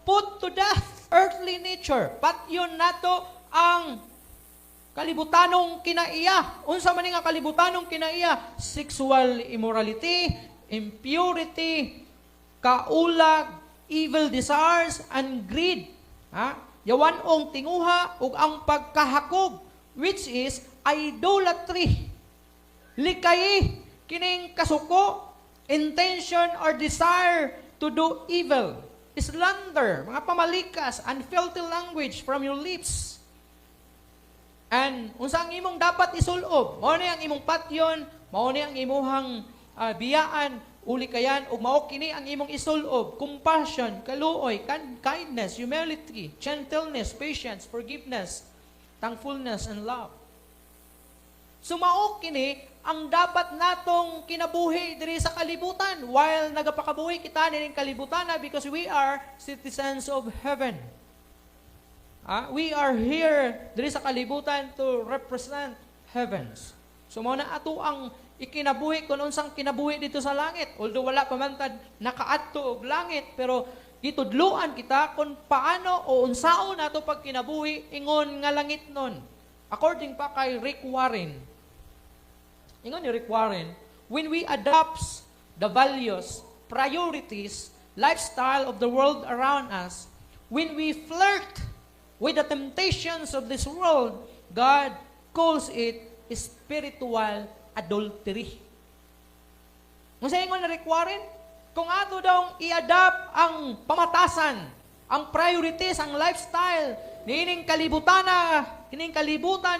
put to death earthly nature. Patyon nato ang kalibutanong kinaiya. Unsa man nga kalibutanong kinaiya? Sexual immorality, impurity, kaulag, evil desires, and greed. Yawanong tinguha ug ang pagkahakog, which is idolatry. Likay kining kasuko, intention or desire to do evil, slander, mga pamalikas, and filthy language from your lips. And unsa ang imong dapat isulob? Mao ni ang imong patyon, mao ni ang imuhang biyaan, uli kayan, ug mao kini ang imong isulob: compassion, kaluoy, kindness, humility, gentleness, patience, forgiveness, thankfulness, and love. So mao kini ang dapat natong kinabuhi diri sa kalibutan while nagapakabuhi kita nining kalibutan because we are citizens of heaven. We are here diri sa kalibutan to represent heavens. So mao na ato ang ikinabuhi kung unsang kinabuhi dito sa langit. Although wala pa man tad nakaadto og langit, pero gitudloan kita kung paano o unsaon nato pag kinabuhi ingon nga langit nun. According pa kay Rick Warren, ingon ni Rick Warren, when we adopt the values, priorities, lifestyle of the world around us, when we flirt with the temptations of this world, God calls it spiritual adultery. Kung sa ingon ni Rick Warren, kung ato daw i-adapt ang pamatasan, ang priorities, ang lifestyle, nining kalibutan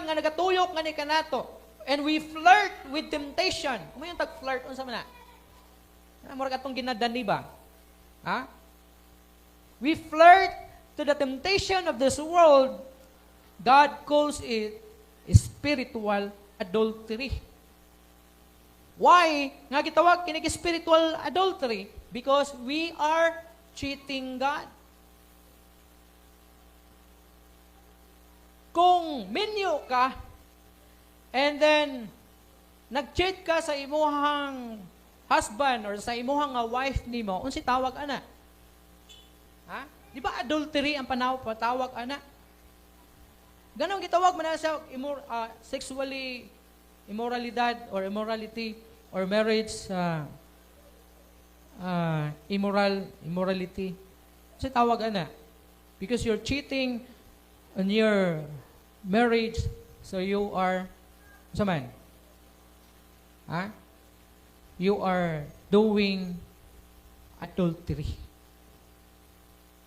nga nagatuyok nga ni kanato, and we flirt with temptation. Kung yung tag-flirt, unsa man na? Mura katong ginadani ba? We flirt to the temptation of this world. God calls it spiritual adultery. Why? Nga gitawag kinig spiritual adultery? Because we are cheating God. Kung minyo ka, and then nag-cheat ka sa imuhang husband or sa imuhang wife nimo, unsi tawag ana? Di ba adultery ang patawag ana? Ganong gitawag man sa sexually immoralidad or immorality or marriage immorality. Unsi tawag ana? Because you're cheating on your marriage, so you are you are doing adultery.